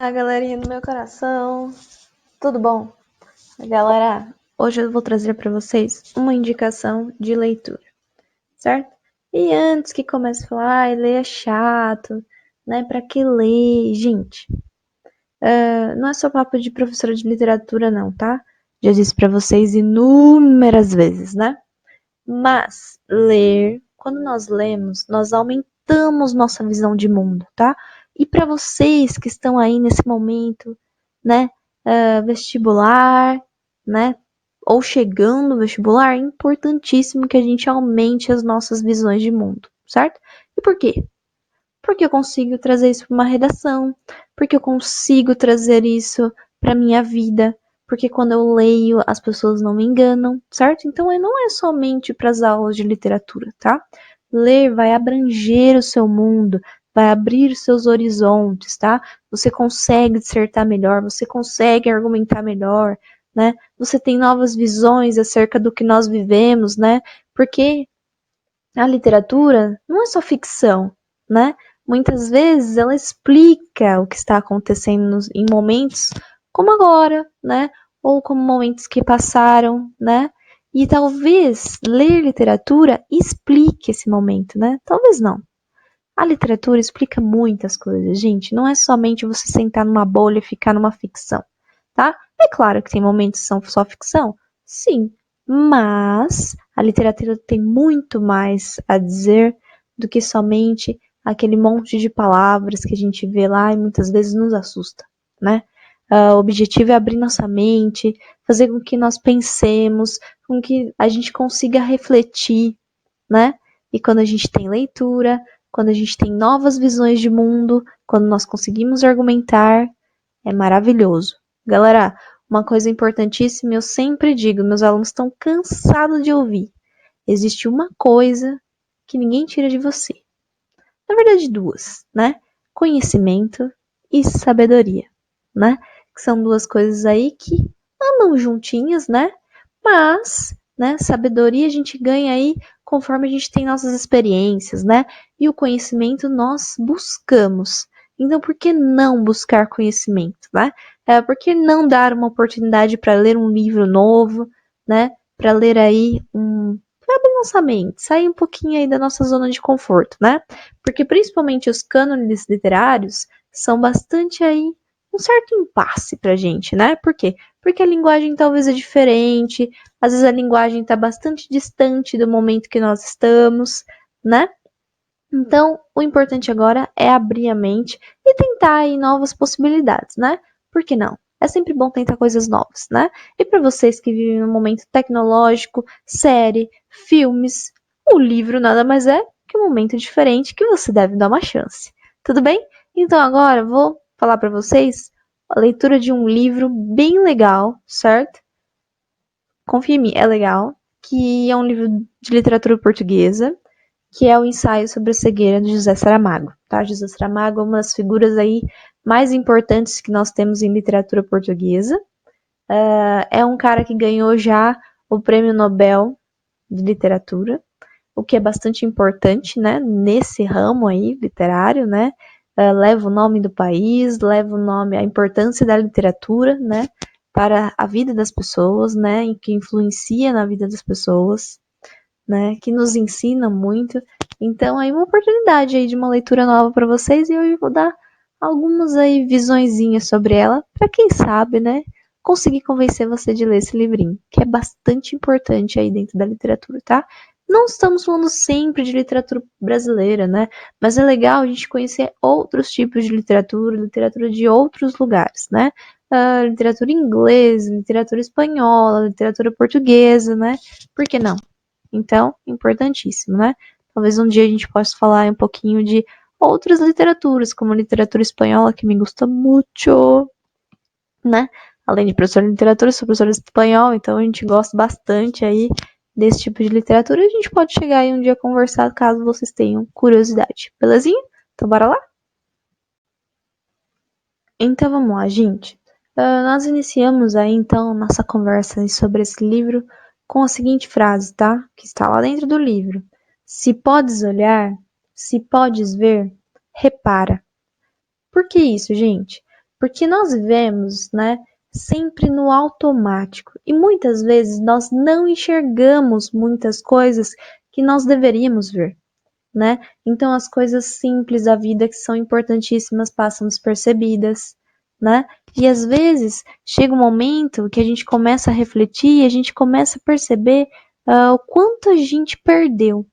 Galerinha do meu coração, tudo bom? Galera, hoje eu vou trazer para vocês uma indicação de leitura, certo? E antes que comece a falar, ler é chato, né? Pra que ler? Gente, não é só papo de professora de literatura não, tá? Já disse para vocês inúmeras vezes, né? Mas ler, quando nós lemos, nós aumentamos nossa visão de mundo, tá? E para vocês que estão aí nesse momento, né, vestibular, né, ou chegando no vestibular, é importantíssimo que a gente aumente as nossas visões de mundo, certo? E por quê? Porque eu consigo trazer isso para uma redação, porque eu consigo trazer isso para minha vida, porque quando eu leio as pessoas não me enganam, certo? Então não é somente para as aulas de literatura, tá? Ler vai abranger o seu mundo, vai abrir os seus horizontes, tá? Você consegue dissertar melhor, você consegue argumentar melhor, né? Você tem novas visões acerca do que nós vivemos, né? Porque a literatura não é só ficção, né? Muitas vezes ela explica o que está acontecendo em momentos como agora, né? Ou como momentos que passaram, né? E talvez ler literatura explique esse momento, né? Talvez não. A literatura explica muitas coisas, gente. Não é somente você sentar numa bolha e ficar numa ficção, tá? É claro que tem momentos que são só ficção, sim, mas a literatura tem muito mais a dizer do que somente aquele monte de palavras que a gente vê lá e muitas vezes nos assusta, né? O objetivo é abrir nossa mente, fazer com que nós pensemos, com que a gente consiga refletir, né? E quando a gente tem leitura, quando a gente tem novas visões de mundo, quando nós conseguimos argumentar, é maravilhoso. Galera, uma coisa importantíssima, eu sempre digo, meus alunos estão cansados de ouvir. Existe uma coisa que ninguém tira de você. Na verdade, duas, né? Conhecimento e sabedoria, né? Que são duas coisas aí que andam juntinhas, né? Mas, né, sabedoria a gente ganha aí conforme a gente tem nossas experiências, né? E o conhecimento nós buscamos. Então, por que não buscar conhecimento, né? Por que não dar uma oportunidade para ler um livro novo, né? Para ler aí para abrir nossa mente, sair um pouquinho aí da nossa zona de conforto, né? Porque principalmente os cânones literários são bastante aí um certo impasse pra gente, né? Por quê? Porque a linguagem talvez é diferente, às vezes a linguagem está bastante distante do momento que nós estamos, né? Então, o importante agora é abrir a mente e tentar aí novas possibilidades, né? Por que não? É sempre bom tentar coisas novas, né? E para vocês que vivem um momento tecnológico, série, filmes, o livro nada mais é que um momento diferente que você deve dar uma chance. Tudo bem? Então agora eu vou falar para vocês a leitura de um livro bem legal, certo? Confia em mim, é legal, que é um livro de literatura portuguesa, que é o ensaio sobre a cegueira de José Saramago, tá? José Saramago é uma das figuras aí mais importantes que nós temos em literatura portuguesa. É um cara que ganhou já o Prêmio Nobel de Literatura, o que é bastante importante, né? Nesse ramo aí literário, né? Leva o nome do país, leva o nome, a importância da literatura, né? Para a vida das pessoas, né? E que influencia na vida das pessoas, né? Que nos ensina muito. Então, aí uma oportunidade aí de uma leitura nova para vocês e eu vou dar algumas aí visõezinhas sobre ela, para quem sabe, né? Conseguir convencer você de ler esse livrinho, que é bastante importante aí dentro da literatura, tá? Não estamos falando sempre de literatura brasileira, né? Mas é legal a gente conhecer outros tipos de literatura, literatura de outros lugares, né? Literatura inglesa, literatura espanhola, literatura portuguesa, né? Por que não? Então, importantíssimo, né? Talvez um dia a gente possa falar um pouquinho de outras literaturas, como a literatura espanhola, que me gusta muito, né? Além de professora de literatura, sou professora de espanhol, então a gente gosta bastante aí desse tipo de literatura. E a gente pode chegar aí um dia a conversar, caso vocês tenham curiosidade. Belezinha? Então bora lá? Então vamos lá, gente. Nós iniciamos aí então nossa conversa sobre esse livro com a seguinte frase, tá? Que está lá dentro do livro. Se podes olhar, se podes ver, repara. Por que isso, gente? Porque nós vivemos, né, sempre no automático. E muitas vezes nós não enxergamos muitas coisas que nós deveríamos ver, né? Então as coisas simples da vida que são importantíssimas passam despercebidas, né? E às vezes chega um momento que a gente começa a refletir e a gente começa a perceber o quanto a gente perdeu,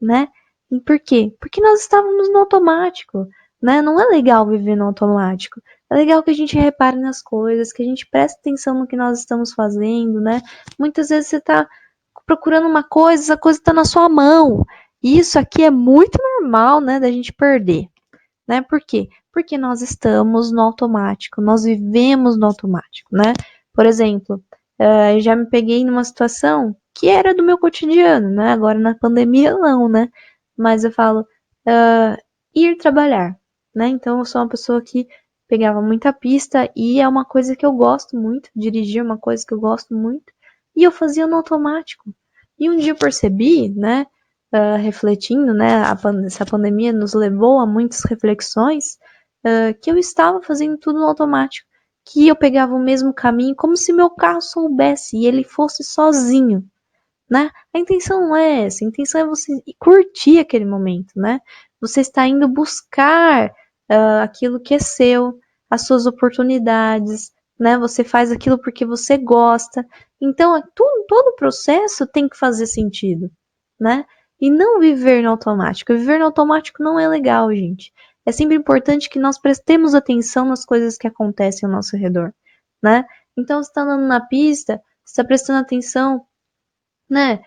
né? E por quê? Porque nós estávamos no automático, né? Não é legal viver no automático. É legal que a gente repare nas coisas, que a gente preste atenção no que nós estamos fazendo, né? Muitas vezes você está procurando uma coisa, essa coisa está na sua mão. E isso aqui é muito normal, né, da gente perder, né? Por quê? Porque nós estamos no automático, nós vivemos no automático, né? Por exemplo, eu já me peguei numa situação que era do meu cotidiano, né? Agora na pandemia não, né? Mas eu falo, ir trabalhar, né? Então eu sou uma pessoa que pegava muita pista e é uma coisa que eu gosto muito, dirigir é uma coisa que eu gosto muito, e eu fazia no automático. E um dia eu percebi, né, refletindo, né, essa pandemia nos levou a muitas reflexões, que eu estava fazendo tudo no automático, que eu pegava o mesmo caminho como se meu carro soubesse e ele fosse sozinho, né? A intenção não é essa, a intenção é você curtir aquele momento, né? Você está indo buscar aquilo que é seu, as suas oportunidades, né? Você faz aquilo porque você gosta. Então, todo o processo tem que fazer sentido, né? E não viver no automático. Viver no automático não é legal, gente. É sempre importante que nós prestemos atenção nas coisas que acontecem ao nosso redor, né? Então, você está andando na pista, você está prestando atenção, né?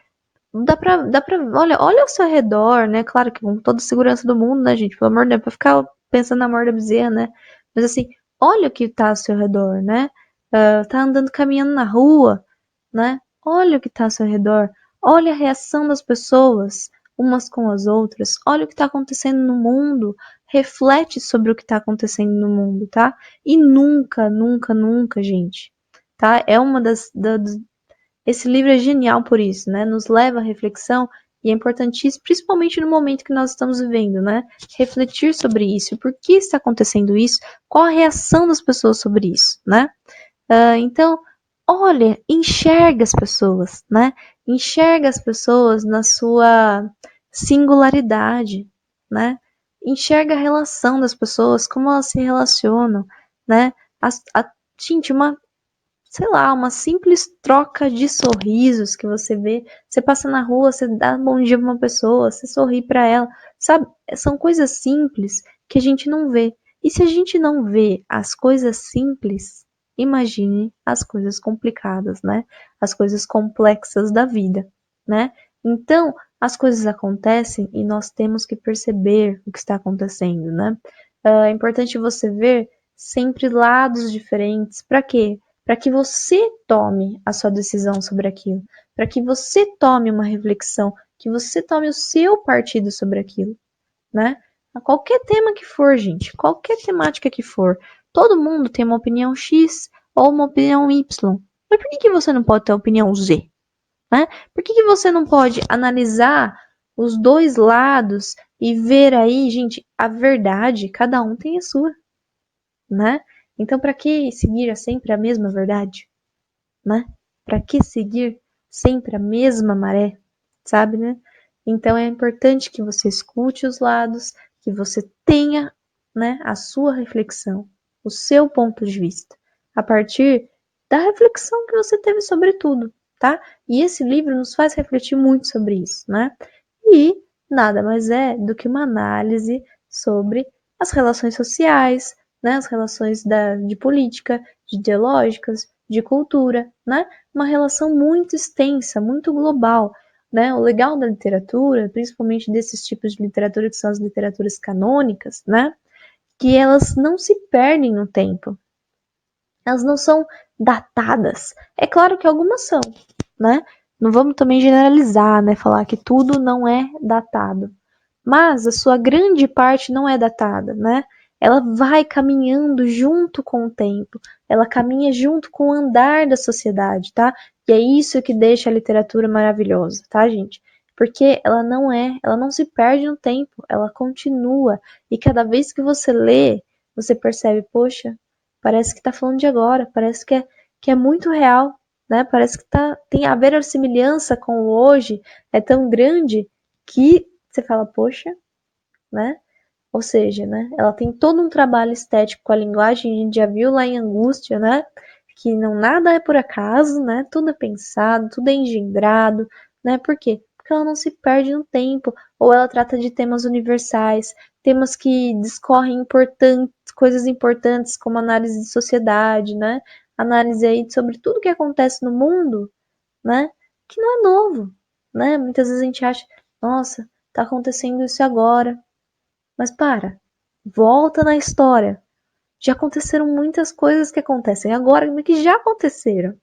Olha ao seu redor, né? Claro que com toda a segurança do mundo, né, gente? Pelo amor de Deus, pra ficar pensando na morte da bezerra, né? Mas assim, olha o que tá ao seu redor, né? Tá andando, caminhando na rua, né? Olha o que tá ao seu redor. Olha a reação das pessoas, umas com as outras. Olha o que tá acontecendo no mundo. Reflete sobre o que tá acontecendo no mundo, tá? E nunca, nunca, nunca, gente, tá? É uma esse livro é genial por isso, né? Nos leva à reflexão e é importantíssimo, principalmente no momento que nós estamos vivendo, né? Refletir sobre isso, por que está acontecendo isso, qual a reação das pessoas sobre isso, né? Então, olha, enxerga as pessoas, né? Enxerga as pessoas na sua singularidade, né? Enxerga a relação das pessoas, como elas se relacionam, né? Gente, sei lá, uma simples troca de sorrisos que você vê. Você passa na rua, você dá um bom dia pra uma pessoa, você sorri pra ela, sabe? São coisas simples que a gente não vê. E se a gente não vê as coisas simples, imagine as coisas complicadas, né? As coisas complexas da vida, né? Então, as coisas acontecem e nós temos que perceber o que está acontecendo, né? É importante você ver sempre lados diferentes. Para quê? Para que você tome a sua decisão sobre aquilo, para que você tome uma reflexão, que você tome o seu partido sobre aquilo, né? A qualquer tema que for, gente, qualquer temática que for, todo mundo tem uma opinião X ou uma opinião Y. Mas por que você não pode ter a opinião Z, né? Por que você não pode analisar os dois lados e ver aí, gente, a verdade, cada um tem a sua, né? Então, para que seguir sempre a mesma verdade? Né? Para que seguir sempre a mesma maré, sabe, né? Então é importante que você escute os lados, que você tenha, né, a sua reflexão, o seu ponto de vista, a partir da reflexão que você teve sobre tudo, tá? E esse livro nos faz refletir muito sobre isso, né? E nada mais é do que uma análise sobre as relações sociais, né, as relações de política, de ideológicas, de cultura, né? Uma relação muito extensa, muito global, né? O legal da literatura, principalmente desses tipos de literatura que são as literaturas canônicas, né? Que elas não se perdem no tempo. Elas não são datadas. É claro que algumas são, né? Não vamos também generalizar, né? Falar que tudo não é datado. Mas a sua grande parte não é datada, né? Ela vai caminhando junto com o tempo, ela caminha junto com o andar da sociedade, tá? E é isso que deixa a literatura maravilhosa, tá, gente? Porque ela não se perde no tempo, ela continua. E cada vez que você lê, você percebe, poxa, parece que tá falando de agora, parece que é muito real, né? Parece que tem a verossimilhança com o hoje, é tão grande que você fala, poxa, né? Ou seja, né, ela tem todo um trabalho estético com a linguagem, a gente já viu lá em Angústia, né, que não nada é por acaso, né, tudo é pensado, tudo é engendrado, né, por quê? Porque ela não se perde no tempo, ou ela trata de temas universais, temas que discorrem coisas importantes, como análise de sociedade, né, análise aí sobre tudo que acontece no mundo, né, que não é novo, né, muitas vezes a gente acha, nossa, tá acontecendo isso agora, mas volta na história. Já aconteceram muitas coisas que acontecem agora, mas que já aconteceram,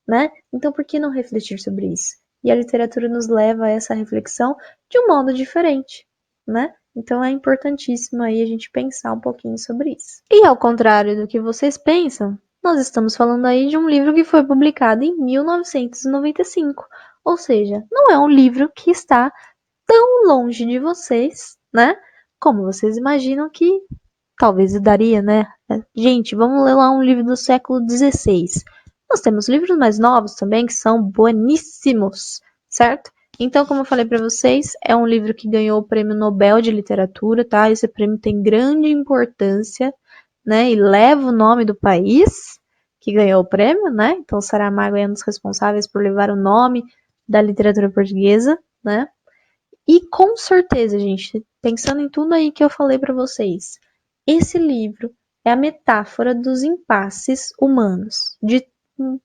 né? Então por que não refletir sobre isso? E a literatura nos leva a essa reflexão de um modo diferente, né? Então é importantíssimo aí a gente pensar um pouquinho sobre isso. E ao contrário do que vocês pensam, nós estamos falando aí de um livro que foi publicado em 1995. Ou seja, não é um livro que está tão longe de vocês, né? Como vocês imaginam que talvez daria, né? Gente, vamos ler lá um livro do século XVI. Nós temos livros mais novos também que são bueníssimos, certo? Então, como eu falei para vocês, é um livro que ganhou o Prêmio Nobel de Literatura, tá? Esse prêmio tem grande importância, né? E leva o nome do país que ganhou o prêmio, né? Então, Saramago é um dos responsáveis por levar o nome da literatura portuguesa, né? E com certeza, gente, pensando em tudo aí que eu falei para vocês, esse livro é a metáfora dos impasses humanos, de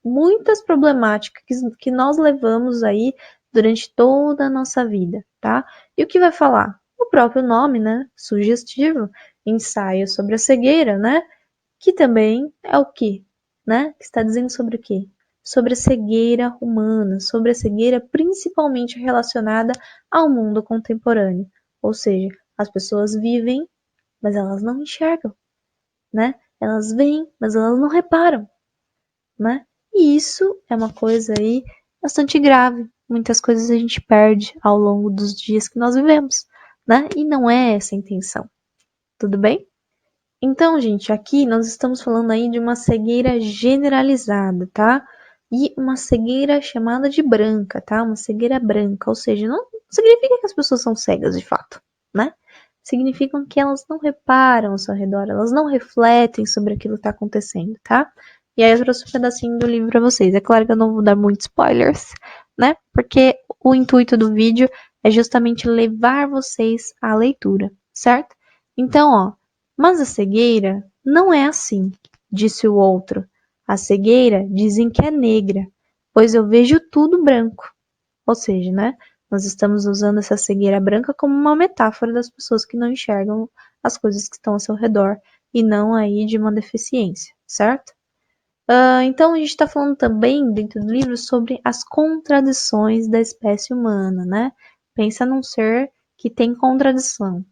muitas problemáticas que nós levamos aí durante toda a nossa vida, tá? E o que vai falar? O próprio nome, né? Sugestivo, ensaio sobre a cegueira, né? Que também é o que, né? Que está dizendo sobre o quê? Sobre a cegueira humana, sobre a cegueira principalmente relacionada ao mundo contemporâneo. Ou seja, as pessoas vivem, mas elas não enxergam, né? Elas veem, mas elas não reparam, né? E isso é uma coisa aí bastante grave. Muitas coisas a gente perde ao longo dos dias que nós vivemos, né? E não é essa a intenção. Tudo bem? Então, gente, aqui nós estamos falando aí de uma cegueira generalizada, tá? E uma cegueira chamada de branca, tá? Uma cegueira branca, ou seja, não significa que as pessoas são cegas de fato, né? Significam que elas não reparam ao seu redor, elas não refletem sobre aquilo que está acontecendo, tá? E aí eu trouxe um pedacinho do livro para vocês. É claro que eu não vou dar muitos spoilers, né? Porque o intuito do vídeo é justamente levar vocês à leitura, certo? Então, ó, mas a cegueira não é assim, disse o outro. A cegueira dizem que é negra, pois eu vejo tudo branco. Ou seja, né? Nós estamos usando essa cegueira branca como uma metáfora das pessoas que não enxergam as coisas que estão ao seu redor e não aí de uma deficiência, certo? Então a gente está falando também dentro do livro sobre as contradições da espécie humana, né? Pensa num ser que tem contradição,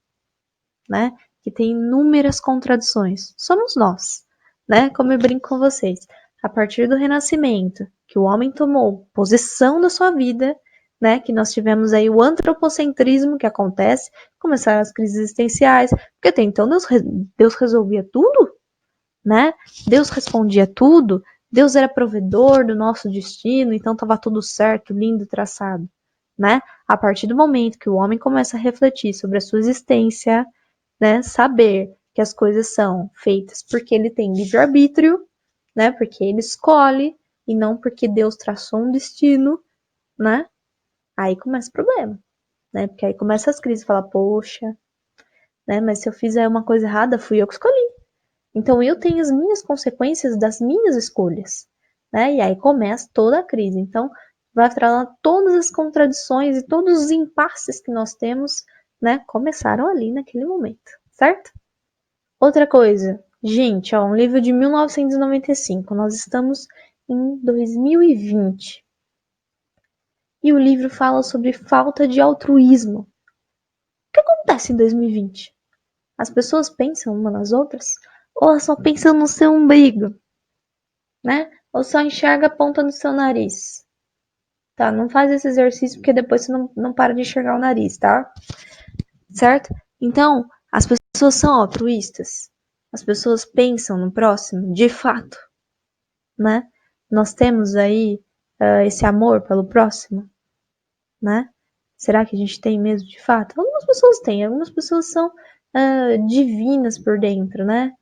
né? Que tem inúmeras contradições. Somos nós, né? Como eu brinco com vocês. A partir do Renascimento, que o homem tomou possessão da sua vida, né? Que nós tivemos aí o antropocentrismo que acontece, começaram as crises existenciais, porque até então Deus resolvia tudo, né? Deus respondia tudo, Deus era provedor do nosso destino, então estava tudo certo, lindo, traçado, né? A partir do momento que o homem começa a refletir sobre a sua existência, né? Saber que as coisas são feitas porque ele tem livre-arbítrio, né? Porque ele escolhe e não porque Deus traçou um destino, né? Aí começa o problema, né? Porque aí começa as crises, fala, poxa, né? Mas se eu fizer uma coisa errada, fui eu que escolhi. Então eu tenho as minhas consequências das minhas escolhas, né? E aí começa toda a crise. Então vai falar todas as contradições e todos os impasses que nós temos, né? Começaram ali naquele momento, certo? Outra coisa, gente, ó, um livro de 1995, nós estamos em 2020. E o livro fala sobre falta de altruísmo. O que acontece em 2020? As pessoas pensam umas nas outras ou elas só pensam no seu umbigo, né? Ou só enxerga a ponta do seu nariz. Tá? Não faz esse exercício porque depois você não para de enxergar o nariz, tá? Certo? Então, as pessoas são altruístas. As pessoas pensam no próximo, de fato, né? Nós temos aí esse amor pelo próximo, né? Será que a gente tem mesmo de fato? Algumas pessoas têm, algumas pessoas são divinas por dentro, né?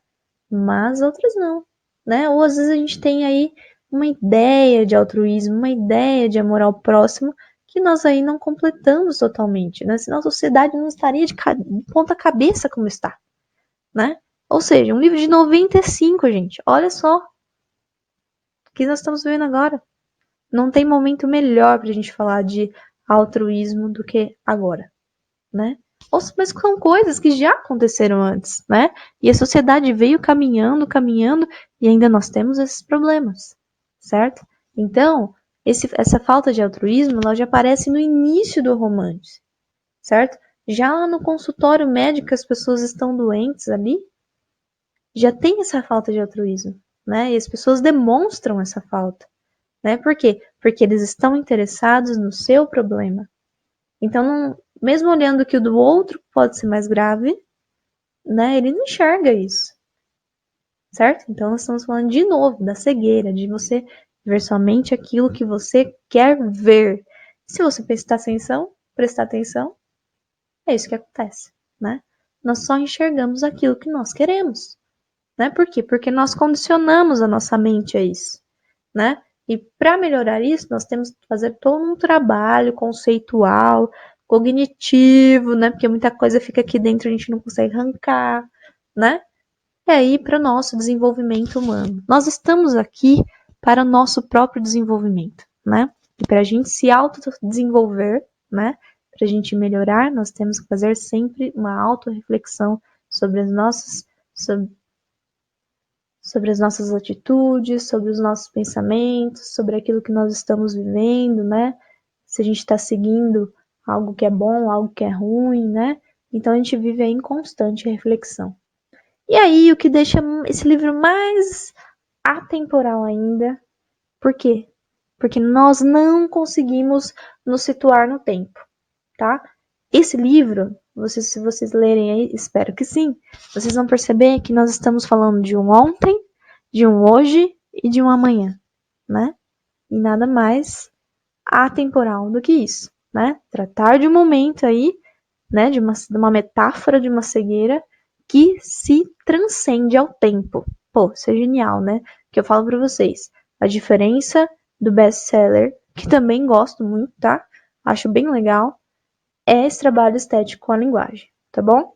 Mas outras não, né? Ou às vezes a gente tem aí uma ideia de altruísmo, uma ideia de amor ao próximo que nós aí não completamos totalmente, né? Senão a sociedade não estaria de ponta cabeça como está, né? Ou seja, um livro de 95, gente. Olha só o que nós estamos vendo agora. Não tem momento melhor pra gente falar de altruísmo do que agora, né? Mas são coisas que já aconteceram antes, né? E a sociedade veio caminhando, caminhando, e ainda nós temos esses problemas, certo? Então, essa falta de altruísmo, ela já aparece no início do romance, certo? Já lá no consultório médico, as pessoas estão doentes ali, já tem essa falta de altruísmo, né? E as pessoas demonstram essa falta, né? Por quê? Porque eles estão interessados no seu problema. Então, mesmo olhando que o do outro pode ser mais grave, né? Ele não enxerga isso, certo? Então, nós estamos falando de novo da cegueira, de você ver somente aquilo que você quer ver. Se você prestar atenção, é isso que acontece, né? Nós só enxergamos aquilo que nós queremos, né? Por quê? Porque nós condicionamos a nossa mente a isso, né? E para melhorar isso, nós temos que fazer todo um trabalho conceitual, cognitivo, né? Porque muita coisa fica aqui dentro e a gente não consegue arrancar, né? E aí para o nosso desenvolvimento humano. Nós estamos aqui para o nosso próprio desenvolvimento, né? E para a gente se autodesenvolver, né? Para a gente melhorar, nós temos que fazer sempre uma autorreflexão sobre sobre as nossas atitudes, sobre os nossos pensamentos, sobre aquilo que nós estamos vivendo, né? Se a gente está seguindo algo que é bom, algo que é ruim, né? Então a gente vive aí em constante reflexão. E aí, o que deixa esse livro mais atemporal ainda, por quê? Porque nós não conseguimos nos situar no tempo, tá? Esse livro, se vocês lerem aí, espero que sim, vocês vão perceber que nós estamos falando de um ontem, de um hoje e de um amanhã, né? E nada mais atemporal do que isso, né? Tratar de um momento aí, né? De uma metáfora de uma cegueira que se transcende ao tempo. Pô, isso é genial, né? Que eu falo para vocês. A diferença do best-seller, que também gosto muito, tá? Acho bem legal, é esse trabalho estético com a linguagem, tá bom?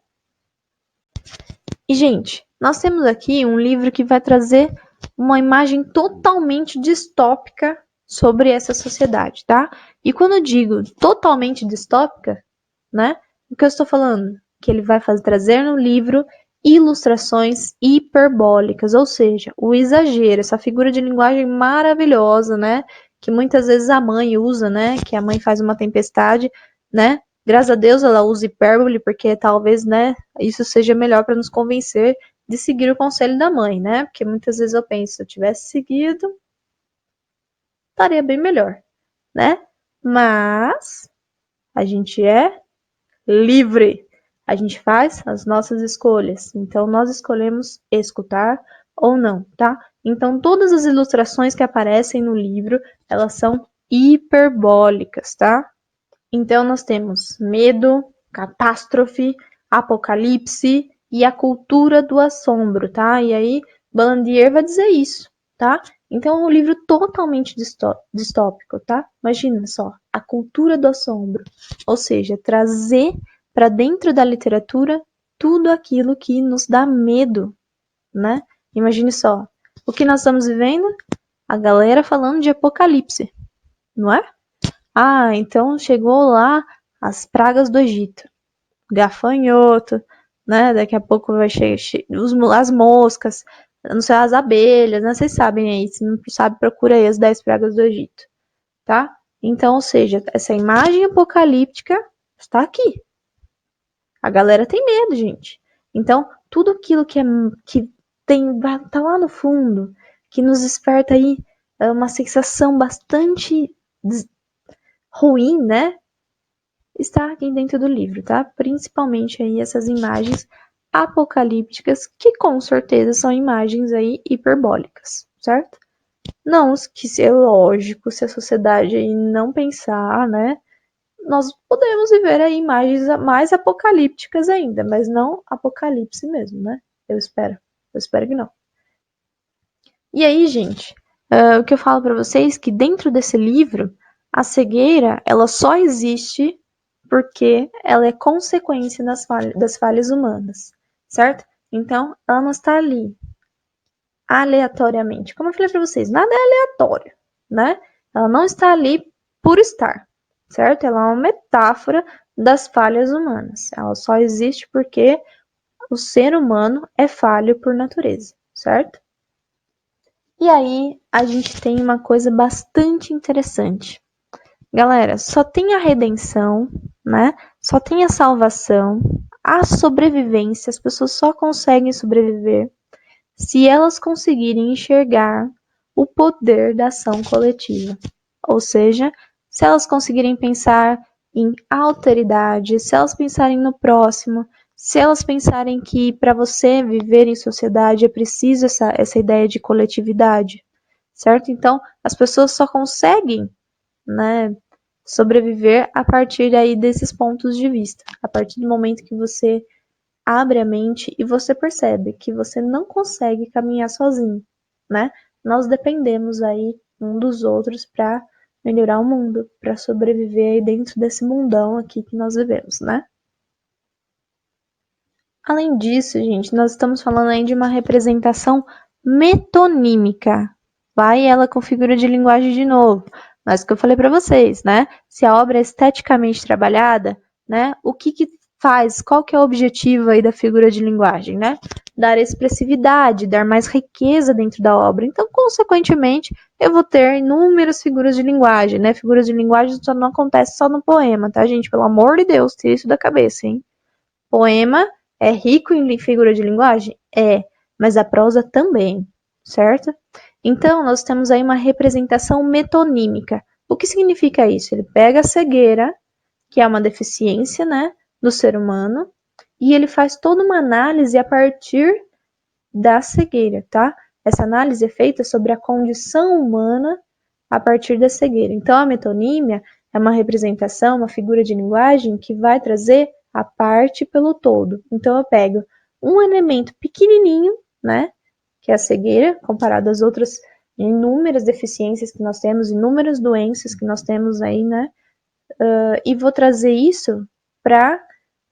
E, gente, nós temos aqui um livro que vai trazer uma imagem totalmente distópica sobre essa sociedade, tá? E quando eu digo totalmente distópica, né? O que eu estou falando? Que ele vai trazer no livro ilustrações hiperbólicas, ou seja, o exagero, essa figura de linguagem maravilhosa, né? Que muitas vezes a mãe usa, né? Que a mãe faz uma tempestade, né? Graças a Deus ela usa hipérbole, porque talvez, né, isso seja melhor para nos convencer de seguir o conselho da mãe, né? Porque muitas vezes eu penso, se eu tivesse seguido, estaria bem melhor, né? Mas a gente é livre. A gente faz as nossas escolhas. Então, nós escolhemos escutar ou não, tá? Então, todas as ilustrações que aparecem no livro, elas são hiperbólicas, tá? Então, nós temos medo, catástrofe, apocalipse e a cultura do assombro, tá? E aí, Balandier vai dizer isso, tá? Então, é um livro totalmente distópico, tá? Imagina só, a cultura do assombro. Ou seja, trazer para dentro da literatura tudo aquilo que nos dá medo, né? Imagine só, o que nós estamos vivendo? A galera falando de apocalipse, não é? Ah, então chegou lá as pragas do Egito. Gafanhoto, né? Daqui a pouco vai chegar as moscas, não sei, as abelhas, né? Vocês sabem aí, se não sabe, procura aí as 10 pragas do Egito, tá? Então, ou seja, essa imagem apocalíptica está aqui. A galera tem medo, gente. Então, tudo aquilo que tá lá no fundo, que nos desperta aí uma sensação bastante ruim, né? Está aqui dentro do livro, tá? Principalmente aí essas imagens apocalípticas, que com certeza são imagens aí hiperbólicas, certo? Não que é lógico, se a sociedade aí não pensar, né? Nós podemos viver aí imagens mais apocalípticas ainda, mas não apocalipse mesmo, né? Eu espero. Eu espero que não. E aí, gente, o que eu falo para vocês é que dentro desse livro, a cegueira, ela só existe porque ela é consequência das falhas humanas, certo? Então, ela não está ali aleatoriamente. Como eu falei para vocês, nada é aleatório, né? Ela não está ali por estar, certo? Ela é uma metáfora das falhas humanas. Ela só existe porque o ser humano é falho por natureza, certo? E aí a gente tem uma coisa bastante interessante. Galera, só tem a redenção, né? Só tem a salvação, a sobrevivência, as pessoas só conseguem sobreviver se elas conseguirem enxergar o poder da ação coletiva. Ou seja, se elas conseguirem pensar em alteridade, se elas pensarem no próximo, se elas pensarem que para você viver em sociedade é preciso essa ideia de coletividade, certo? Então, as pessoas só conseguem, né, sobreviver a partir daí desses pontos de vista. A partir do momento que você abre a mente e você percebe que você não consegue caminhar sozinho, né? Nós dependemos aí um dos outros para melhorar o mundo, para sobreviver aí dentro desse mundão aqui que nós vivemos, né? Além disso, gente, nós estamos falando aí de uma representação metonímica. Vai ela com figura de linguagem de novo. Mas o que eu falei para vocês, né? Se a obra é esteticamente trabalhada, né? O que faz? Qual que é o objetivo aí da figura de linguagem, né? Dar expressividade, dar mais riqueza dentro da obra. Então, consequentemente, eu vou ter inúmeras figuras de linguagem, né? Figuras de linguagem só não acontece só no poema, tá, gente? Pelo amor de Deus, tira isso da cabeça, hein? Poema é rico em figura de linguagem? É, mas a prosa também, certo? Então, nós temos aí uma representação metonímica. O que significa isso? Ele pega a cegueira, que é uma deficiência, né, do ser humano, e ele faz toda uma análise a partir da cegueira, tá? Essa análise é feita sobre a condição humana a partir da cegueira. Então, a metonímia é uma representação, uma figura de linguagem que vai trazer a parte pelo todo. Então, eu pego um elemento pequenininho, né, que é a cegueira, comparado às outras inúmeras deficiências que nós temos, inúmeras doenças que nós temos aí, né, e vou trazer isso para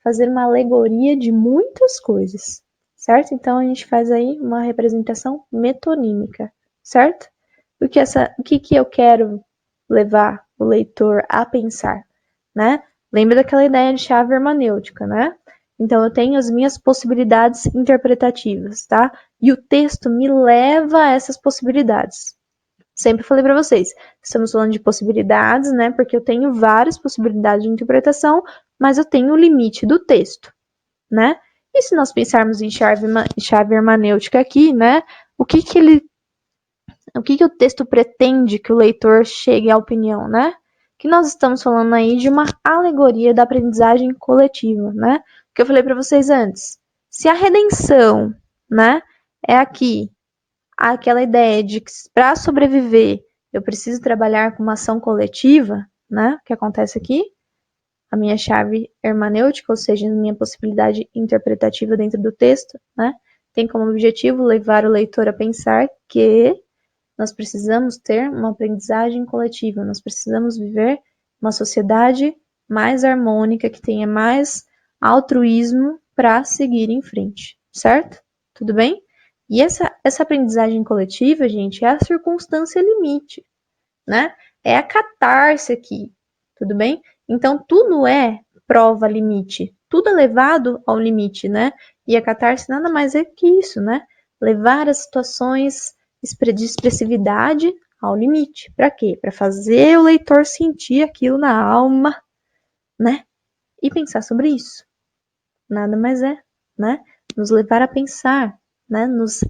fazer uma alegoria de muitas coisas, certo? Então, a gente faz aí uma representação metonímica, certo? O que eu quero levar o leitor a pensar, né? Lembra daquela ideia de chave hermenêutica, né? Então, eu tenho as minhas possibilidades interpretativas, tá? E o texto me leva a essas possibilidades. Sempre falei para vocês, estamos falando de possibilidades, né? Porque eu tenho várias possibilidades de interpretação, mas eu tenho o limite do texto, né? E se nós pensarmos em chave hermenêutica aqui, né? O que o texto pretende que o leitor chegue à opinião, né? Que nós estamos falando aí de uma alegoria da aprendizagem coletiva, né? Que eu falei para vocês antes. Se a redenção, né, é aqui aquela ideia de que para sobreviver eu preciso trabalhar com uma ação coletiva, né? Que acontece aqui, a minha chave hermenêutica, ou seja, a minha possibilidade interpretativa dentro do texto, né? Tem como objetivo levar o leitor a pensar que nós precisamos ter uma aprendizagem coletiva, nós precisamos viver uma sociedade mais harmônica, que tenha mais altruísmo para seguir em frente, certo? Tudo bem? E essa aprendizagem coletiva, gente, é a circunstância limite, né? É a catarse aqui, tudo bem? Então, tudo é prova limite, tudo é levado ao limite, né? E a catarse nada mais é que isso, né? Levar as situações de expressividade ao limite. Para quê? Para fazer o leitor sentir aquilo na alma, né? E pensar sobre isso. Nada mais é, né? Nos levar a pensar, né? Nos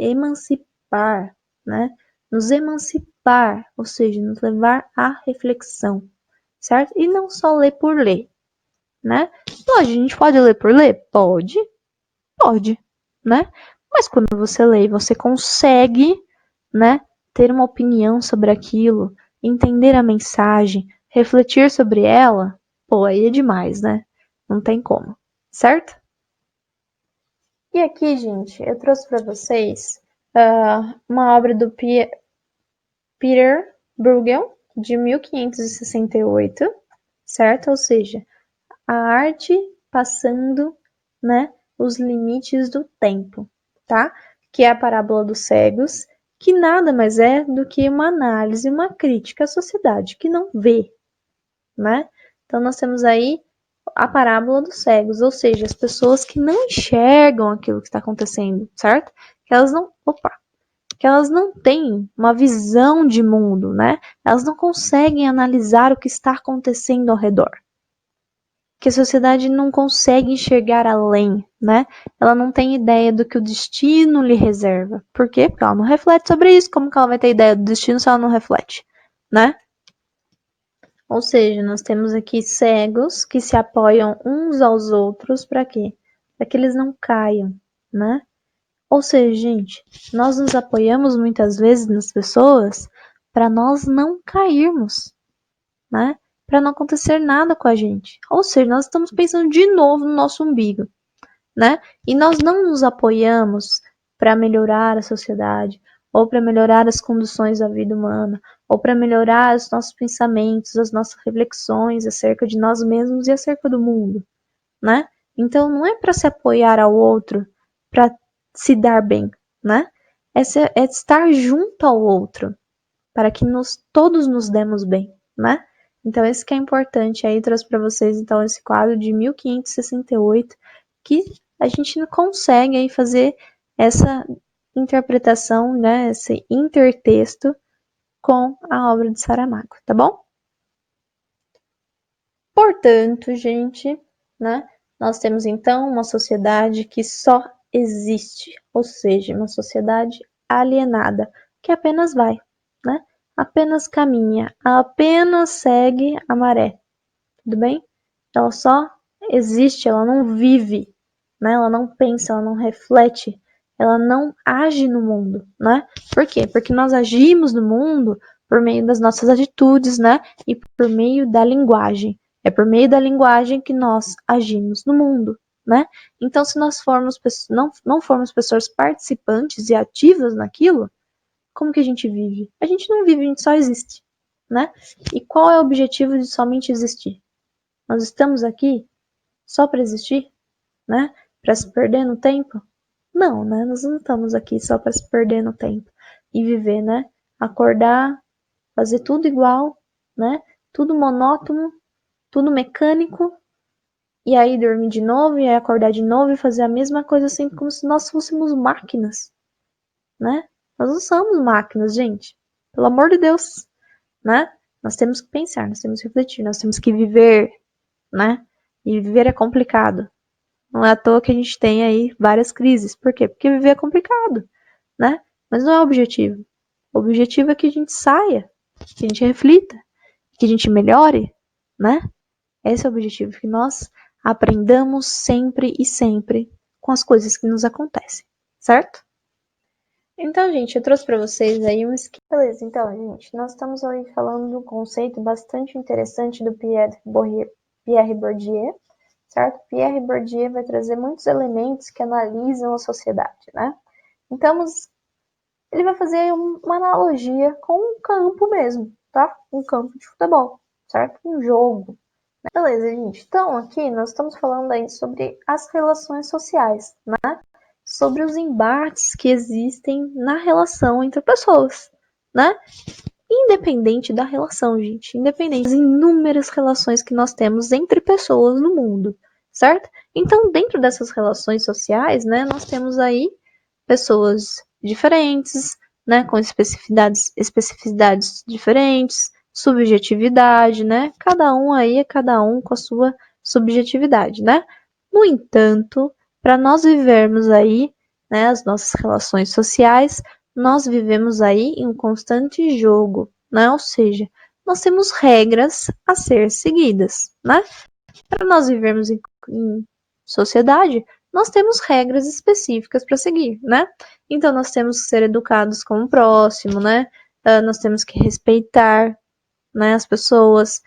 emancipar, né? Nos emancipar, ou seja, nos levar à reflexão, certo? E não só ler por ler, né? Lógico, a gente pode ler por ler? Pode, né? Mas quando você lê, você consegue, né, ter uma opinião sobre aquilo, entender a mensagem, refletir sobre ela, pô, aí é demais, né? Não tem como, certo? E aqui, gente, eu trouxe para vocês uma obra do Peter Bruegel, de 1568, certo? Ou seja, a arte passando, né, os limites do tempo, tá? Que é a parábola dos cegos, que nada mais é do que uma análise, uma crítica à sociedade que não vê, né? Então nós temos aí a parábola dos cegos, ou seja, as pessoas que não enxergam aquilo que está acontecendo, certo? Que elas não têm uma visão de mundo, né? Elas não conseguem analisar o que está acontecendo ao redor. Que a sociedade não consegue enxergar além, né? Ela não tem ideia do que o destino lhe reserva. Por quê? Porque ela não reflete sobre isso. Como que ela vai ter ideia do destino se ela não reflete, né? Ou seja, nós temos aqui cegos que se apoiam uns aos outros para quê? Para que eles não caiam, né? Ou seja, gente, nós nos apoiamos muitas vezes nas pessoas para nós não cairmos, né? Para não acontecer nada com a gente. Ou seja, nós estamos pensando de novo no nosso umbigo, né? E nós não nos apoiamos para melhorar a sociedade, ou para melhorar as condições da vida humana, ou para melhorar os nossos pensamentos, as nossas reflexões acerca de nós mesmos e acerca do mundo, né? Então não é para se apoiar ao outro para se dar bem, né? É estar junto ao outro para que todos nos demos bem, né? Então esse que é importante aí, trouxe para vocês então esse quadro de 1568, que a gente não consegue aí fazer essa interpretação, né, esse intertexto com a obra de Saramago, tá bom? Portanto, gente, né, nós temos então uma sociedade que só existe, ou seja, uma sociedade alienada, que apenas vai, né? Apenas caminha, apenas segue a maré, tudo bem? Ela só existe, ela não vive, né? Ela não pensa, ela não reflete, ela não age no mundo, né? Por quê? Porque nós agimos no mundo por meio das nossas atitudes, né? E por meio da linguagem. É por meio da linguagem que nós agimos no mundo, né? Então, se nós formos não formos pessoas participantes e ativas naquilo, como que a gente vive? A gente não vive, a gente só existe, né? E qual é o objetivo de somente existir? Nós estamos aqui só para existir, né? Para se perder no tempo? Não, né? Nós não estamos aqui só para se perder no tempo e viver, né? Acordar, fazer tudo igual, né? Tudo monótono, tudo mecânico, e aí dormir de novo, e aí acordar de novo e fazer a mesma coisa assim, como se nós fôssemos máquinas, né? Nós não somos máquinas, gente. Pelo amor de Deus, né? Nós temos que pensar, nós temos que refletir, nós temos que viver, né? E viver é complicado. Não é à toa que a gente tem aí várias crises. Por quê? Porque viver é complicado, né? Mas não é o objetivo. O objetivo é que a gente saia, que a gente reflita, que a gente melhore, né? Esse é o objetivo, que nós aprendamos sempre e sempre com as coisas que nos acontecem, certo? Então, gente, eu trouxe para vocês aí um esquema. Beleza, então, gente, nós estamos aí falando de um conceito bastante interessante do Pierre Bourdieu, certo? Pierre Bourdieu vai trazer muitos elementos que analisam a sociedade, né? Então, ele vai fazer uma analogia com um campo mesmo, tá? Um campo de futebol, certo? Um jogo. Beleza, gente. Então, aqui nós estamos falando aí sobre as relações sociais, né? Sobre os embates que existem na relação entre pessoas, né? Independente da relação, gente. Independente das inúmeras relações que nós temos entre pessoas no mundo, certo? Então, dentro dessas relações sociais, né, nós temos aí pessoas diferentes, né, com especificidades diferentes, subjetividade, né? Cada um aí é cada um com a sua subjetividade, né? No entanto, para nós vivermos aí, né, as nossas relações sociais, nós vivemos aí em um constante jogo, né? Ou seja, nós temos regras a ser seguidas, né? Para nós vivermos em sociedade, nós temos regras específicas para seguir, né? Então nós temos que ser educados com o próximo, né? Nós temos que respeitar, né, as pessoas.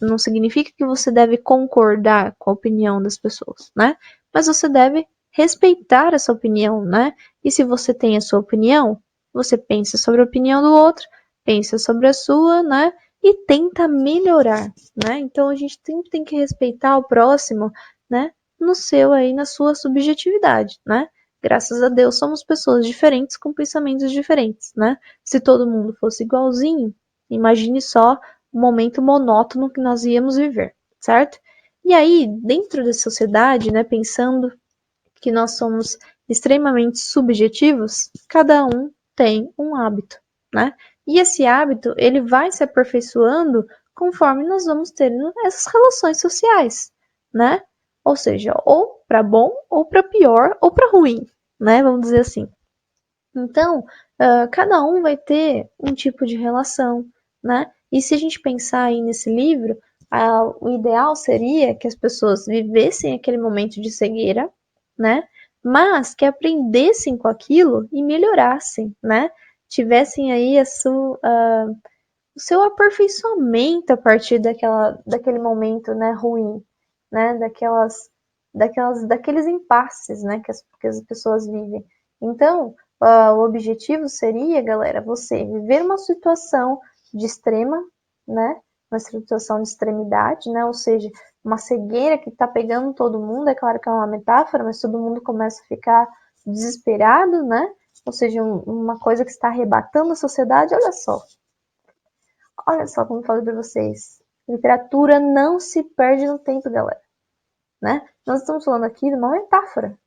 Não significa que você deve concordar com a opinião das pessoas, né? Mas você deve respeitar essa opinião, né? E se você tem a sua opinião, você pensa sobre a opinião do outro, pensa sobre a sua, né? E tenta melhorar, né? Então a gente sempre tem que respeitar o próximo, né? No seu aí, na sua subjetividade, né? Graças a Deus somos pessoas diferentes com pensamentos diferentes, né? Se todo mundo fosse igualzinho, imagine só o momento monótono que nós íamos viver, certo? E aí, dentro da sociedade, né, pensando que nós somos extremamente subjetivos, cada um tem um hábito, né? E esse hábito, ele vai se aperfeiçoando conforme nós vamos tendo essas relações sociais, né? Ou seja, ou para bom, ou para pior, ou para ruim, né? Vamos dizer assim. Então, cada um vai ter um tipo de relação, né? E se a gente pensar aí nesse livro, o ideal seria que as pessoas vivessem aquele momento de cegueira, né? Mas que aprendessem com aquilo e melhorassem, né? Tivessem aí o seu aperfeiçoamento a partir daquele momento, né, ruim, né? Daqueles impasses, né, que as pessoas vivem. Então, o objetivo seria, galera, você viver uma situação de extrema, né? Uma situação de extremidade, né? Ou seja, uma cegueira que está pegando todo mundo. É claro que é uma metáfora, mas todo mundo começa a ficar desesperado, né? Ou seja, uma coisa que está arrebatando a sociedade. Olha só como eu falei para vocês. Literatura não se perde no tempo, galera, né? Nós estamos falando aqui de uma metáfora.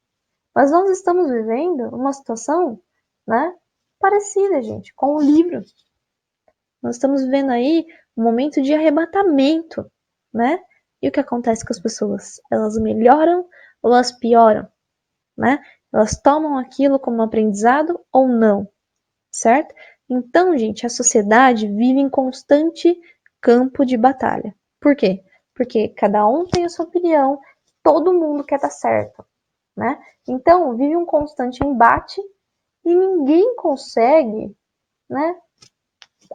Mas nós estamos vivendo uma situação, né, parecida, gente, com o livro. Nós estamos vivendo aí um momento de arrebatamento, né? E o que acontece com as pessoas? Elas melhoram ou elas pioram, né? Elas tomam aquilo como aprendizado ou não, certo? Então, gente, a sociedade vive em constante campo de batalha. Por quê? Porque cada um tem a sua opinião, todo mundo quer estar certo, né? Então, vive um constante embate e ninguém consegue, né,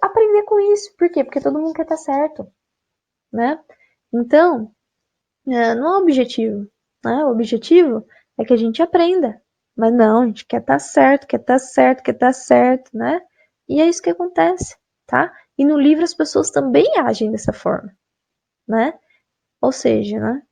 aprender com isso. Por quê? Porque todo mundo quer estar certo, né? Então, não é o objetivo, né? O objetivo é que a gente aprenda. Mas não, a gente quer estar certo, quer estar certo, quer estar certo, né? E é isso que acontece, tá? E no livro as pessoas também agem dessa forma, né? Ou seja, né?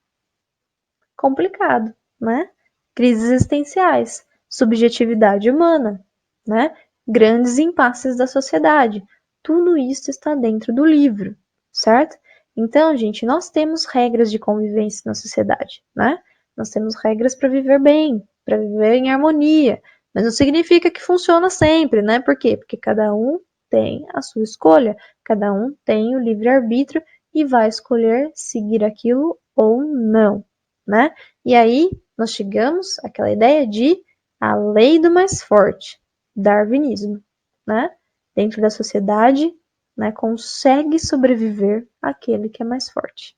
Complicado, né? Crises existenciais, subjetividade humana, né? Grandes impasses da sociedade. Tudo isso está dentro do livro, certo? Então, gente, nós temos regras de convivência na sociedade, né? Nós temos regras para viver bem, para viver em harmonia, mas não significa que funciona sempre, né? Por quê? Porque cada um tem a sua escolha, cada um tem o livre-arbítrio e vai escolher seguir aquilo ou não, né? E aí nós chegamos àquela ideia de a lei do mais forte, darwinismo, né? Dentro da sociedade, né, consegue sobreviver aquele que é mais forte,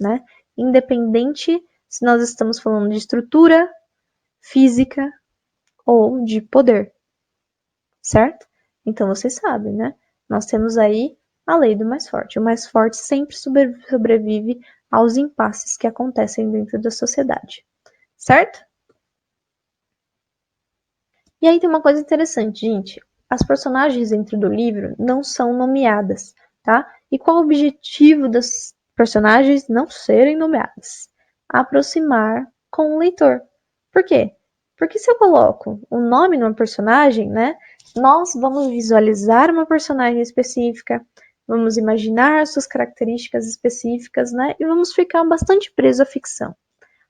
né? Independente se nós estamos falando de estrutura física ou de poder, certo? Então vocês sabem, né? Nós temos aí a lei do mais forte. O mais forte sempre sobrevive aos impasses que acontecem dentro da sociedade, certo? E aí tem uma coisa interessante, gente. As personagens dentro do livro não são nomeadas, tá? E qual o objetivo das personagens não serem nomeadas? Aproximar com o leitor. Por quê? Porque se eu coloco o nome numa personagem, né? Nós vamos visualizar uma personagem específica, vamos imaginar suas características específicas, né? E vamos ficar bastante preso à ficção.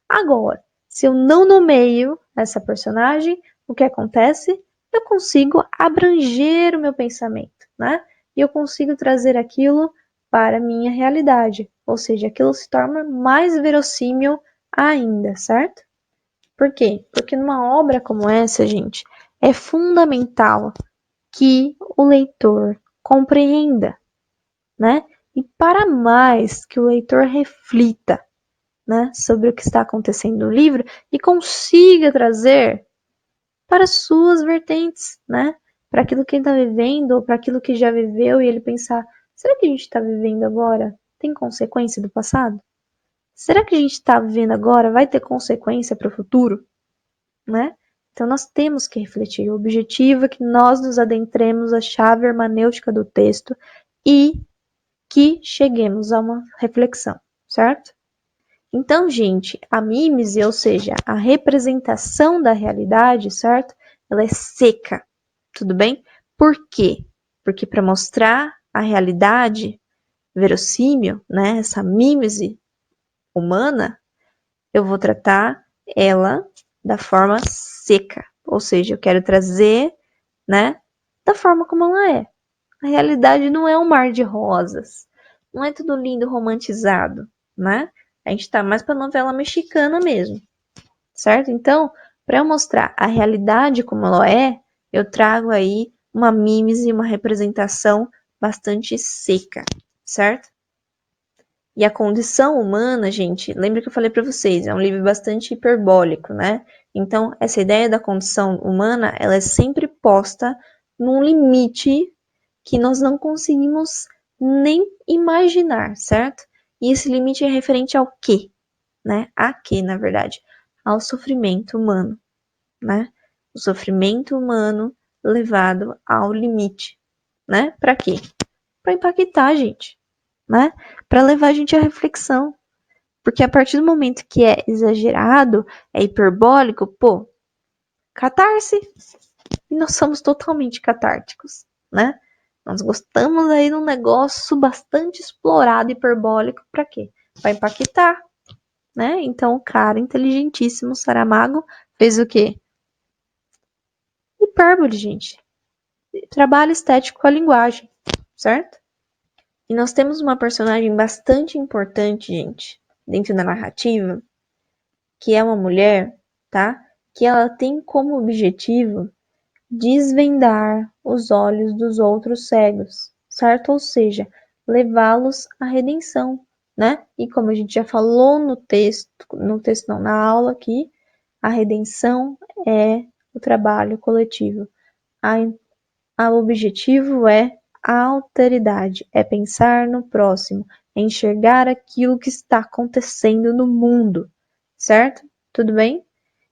Agora, se eu não nomeio essa personagem, o que acontece? Eu consigo abranger o meu pensamento, né? E eu consigo trazer aquilo para a minha realidade. Ou seja, aquilo se torna mais verossímil ainda, certo? Por quê? Porque numa obra como essa, gente, é fundamental que o leitor compreenda, né? E para mais que o leitor reflita, né, sobre o que está acontecendo no livro e consiga trazer para suas vertentes, né? Para aquilo que ele está vivendo ou para aquilo que já viveu e ele pensar: será que a gente está vivendo agora tem consequência do passado? Será que a gente está vivendo agora vai ter consequência para o futuro, né? Então nós temos que refletir. O objetivo é que nós nos adentremos a chave hermenêutica do texto e que cheguemos a uma reflexão, certo? Então, gente, a mímese, ou seja, a representação da realidade, certo? Ela é seca, tudo bem? Por quê? Porque para mostrar a realidade verossímil, né, essa mímese humana, eu vou tratar ela da forma seca, ou seja, eu quero trazer, né, da forma como ela é. A realidade não é um mar de rosas, não é tudo lindo romantizado, né? A gente tá mais pra novela mexicana mesmo, certo? Então, para eu mostrar a realidade como ela é, eu trago aí uma mímese, uma representação bastante seca, certo? E a condição humana, gente, lembra que eu falei para vocês, é um livro bastante hiperbólico, né? Então, essa ideia da condição humana, ela é sempre posta num limite que nós não conseguimos nem imaginar, certo? E esse limite é referente ao quê, né? A quê, na verdade? Ao sofrimento humano, né? O sofrimento humano levado ao limite, né? Para quê? Para impactar a gente, né? Para levar a gente à reflexão. Porque a partir do momento que é exagerado, é hiperbólico, pô, catarse. E nós somos totalmente catárticos, né? Nós gostamos aí de um negócio bastante explorado, hiperbólico, para quê? Para impactar, né? Então o cara inteligentíssimo, Saramago, fez o quê? Hipérbole, gente. Trabalho estético com a linguagem, certo? E nós temos uma personagem bastante importante, gente, dentro da narrativa, que é uma mulher, tá? Que ela tem como objetivo desvendar os olhos dos outros cegos, certo? Ou seja, levá-los à redenção, né? E como a gente já falou no texto não, na aula aqui, a redenção é o trabalho coletivo. O objetivo é a alteridade, é pensar no próximo, é enxergar aquilo que está acontecendo no mundo, certo? Tudo bem?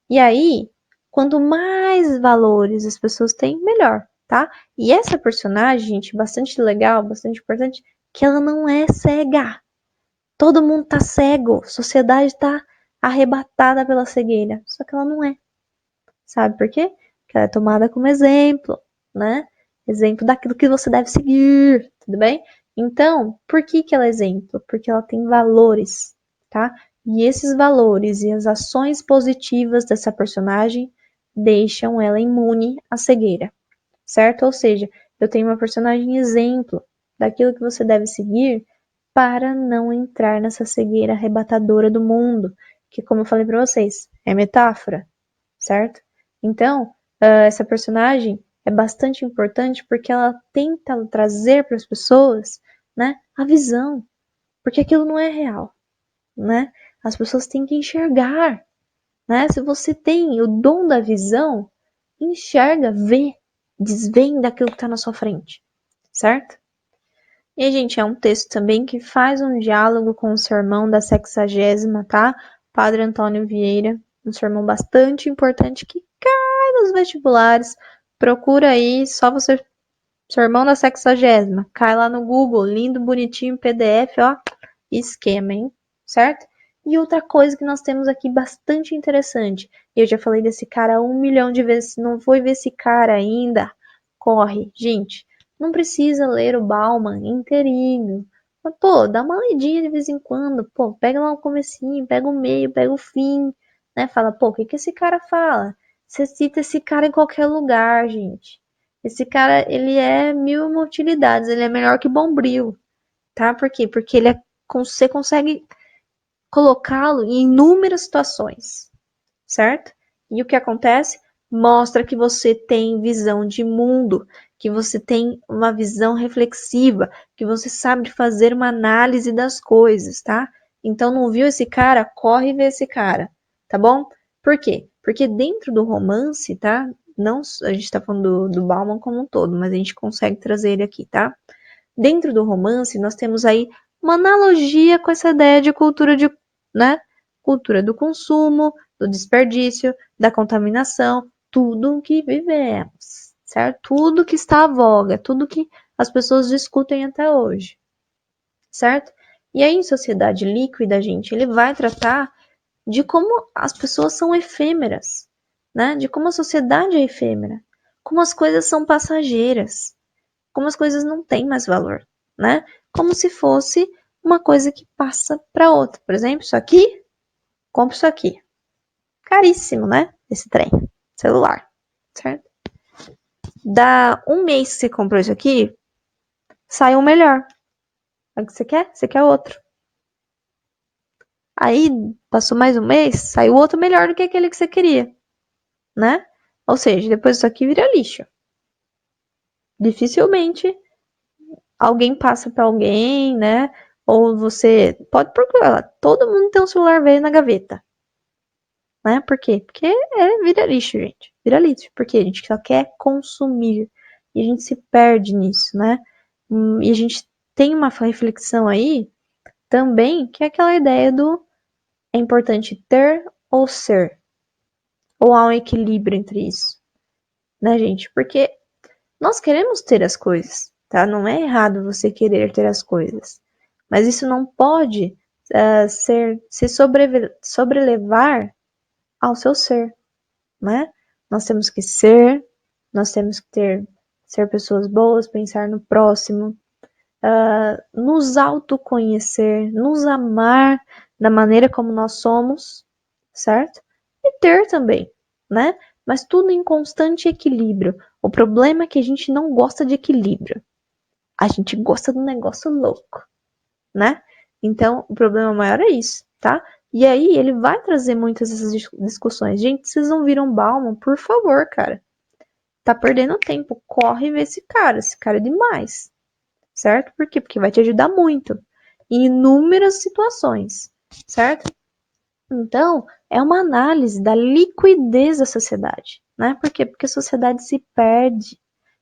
E aí, quanto mais valores as pessoas têm, melhor, tá? E essa personagem, gente, bastante legal, bastante importante, que ela não é cega. Todo mundo tá cego, a sociedade tá arrebatada pela cegueira, só que ela não é. Sabe por quê? Porque ela é tomada como exemplo, né? Exemplo daquilo que você deve seguir, tudo bem? Então, por que que ela é exemplo? Porque ela tem valores, tá? E esses valores e as ações positivas dessa personagem deixam ela imune à cegueira, certo? Ou seja, eu tenho uma personagem exemplo daquilo que você deve seguir para não entrar nessa cegueira arrebatadora do mundo, que, como eu falei para vocês, é metáfora, certo? Então, essa personagem é bastante importante porque ela tenta trazer para as pessoas, né, a visão, porque aquilo não é real, né? As pessoas têm que enxergar, né? Se você tem o dom da visão, enxerga, vê, desvenda aquilo que está na sua frente, certo? E, gente, é um texto também que faz um diálogo com o sermão da 60ª, tá? Padre Antônio Vieira, um sermão bastante importante que cai nos vestibulares. Procura aí, só você, sermão da 60ª. Cai lá no Google, lindo, bonitinho, PDF, ó, esquema, hein? Certo? E outra coisa que nós temos aqui bastante interessante, eu já falei desse cara 1 milhão de vezes, se não foi ver esse cara ainda, corre, gente. Não precisa ler o Bauman inteirinho. Mas, pô, dá uma lidinha de vez em quando. Pô, pega lá o comecinho, pega o meio, pega o fim, né? Fala, pô, o que que esse cara fala? Você cita esse cara em qualquer lugar, gente. Esse cara, ele é mil utilidades, ele é melhor que Bombril, tá? Por quê? Porque você consegue colocá-lo em inúmeras situações, certo? E o que acontece? mostra que você tem visão de mundo, que você tem uma visão reflexiva, que você sabe fazer uma análise das coisas, tá? Então, não viu esse cara? Corre e vê esse cara, tá bom? Por quê? Porque dentro do romance, tá? Não, a gente tá falando do Bauman como um todo, mas a gente consegue trazer ele aqui, tá? Dentro do romance, nós temos aí uma analogia com essa ideia de cultura de, né? Cultura do consumo, do desperdício, da contaminação, tudo que vivemos, certo? Tudo que está à voga, tudo que as pessoas discutem até hoje, certo? E aí, em Sociedade Líquida, gente, ele vai tratar de como as pessoas são efêmeras, né? De como a sociedade é efêmera, como as coisas são passageiras, como as coisas não têm mais valor, né? Como se fosse uma coisa que passa para outra. Por exemplo, isso aqui, compra isso aqui. Caríssimo, né? Esse trem, celular, certo? Dá um mês que você comprou isso aqui, sai um melhor. O que você quer? Você quer outro. Aí, passou mais um mês, saiu outro melhor do que aquele que você queria, né? Ou seja, depois isso aqui vira lixo. Dificilmente alguém passa para alguém, né? Ou você pode procurar. Todo mundo tem um celular velho na gaveta, né? Por quê? Porque vira lixo, gente. Vira lixo. Porque a gente só quer consumir. E a gente se perde nisso, né? E a gente tem uma reflexão aí também, que é aquela ideia do é importante ter ou ser. Ou há um equilíbrio entre isso, né, gente? Porque nós queremos ter as coisas, tá? Não é errado você querer ter as coisas. Mas isso não pode se sobrelevar ao seu ser, né? Nós temos que ser, nós temos que ser pessoas boas, pensar no próximo, nos autoconhecer, nos amar da maneira como nós somos, certo? E ter também, né? Mas tudo em constante equilíbrio. O problema é que a gente não gosta de equilíbrio. A gente gosta do negócio louco, né? Então, o problema maior é isso, tá? E aí, ele vai trazer muitas dessas discussões. Gente, vocês não viram Bauman? Por favor, cara. Tá perdendo tempo. Corre e vê esse cara. Esse cara é demais. Certo? Por quê? Porque vai te ajudar muito. Em inúmeras situações. Certo? Então, é uma análise da liquidez da sociedade, né? Por quê? Porque a sociedade se perde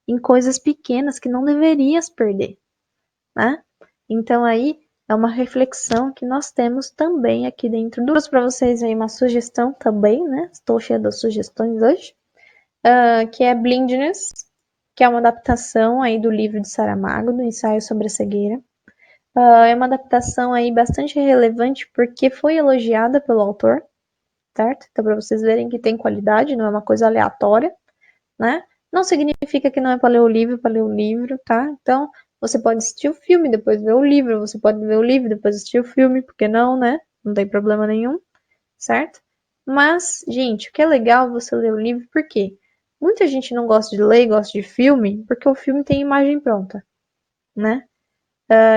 em coisas pequenas que não deveria se perder, né? Então aí é uma reflexão que nós temos também aqui dentro do para vocês aí uma sugestão também, né? Estou cheia das sugestões hoje, que é Blindness, que é uma adaptação aí do livro de Saramago, do Ensaio sobre a Cegueira. É uma adaptação aí bastante relevante porque foi elogiada pelo autor, certo? Então para vocês verem que tem qualidade, não é uma coisa aleatória, né? Não significa que não é para ler o livro, tá? Então, você pode assistir o filme, depois ver o livro, você pode ver o livro, depois assistir o filme, porque não, né? Não tem problema nenhum, certo? Mas, gente, o que é legal você ler o livro, por quê? Muita gente não gosta de ler, gosta de filme, porque o filme tem imagem pronta, né?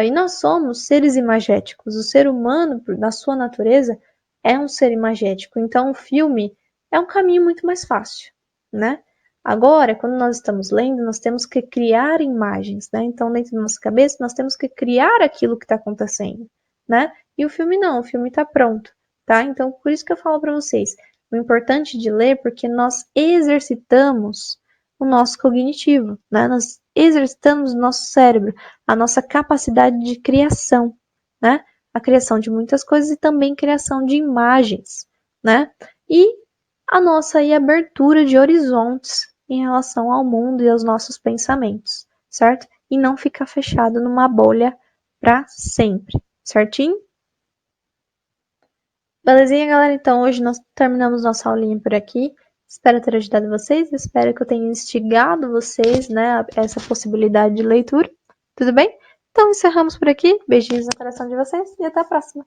E nós somos seres imagéticos. O ser humano, na sua natureza, é um ser imagético. Então, o filme é um caminho muito mais fácil, né? Agora, quando nós estamos lendo, nós temos que criar imagens, né? Então, dentro da nossa cabeça, nós temos que criar aquilo que está acontecendo, né? E o filme não, o filme está pronto, tá? Então, por isso que eu falo para vocês, o importante de ler, porque nós exercitamos o nosso cognitivo, né? Nós exercitamos o nosso cérebro, a nossa capacidade de criação, né? A criação de muitas coisas e também criação de imagens, né? E a nossa aí, abertura de horizontes em relação ao mundo e aos nossos pensamentos, certo? E não ficar fechado numa bolha para sempre, certinho? Belezinha, galera? Então hoje nós terminamos nossa aulinha por aqui. Espero ter ajudado vocês, espero que eu tenha instigado vocês, né, a essa possibilidade de leitura. Tudo bem? Então encerramos por aqui. Beijinhos no coração de vocês e até a próxima.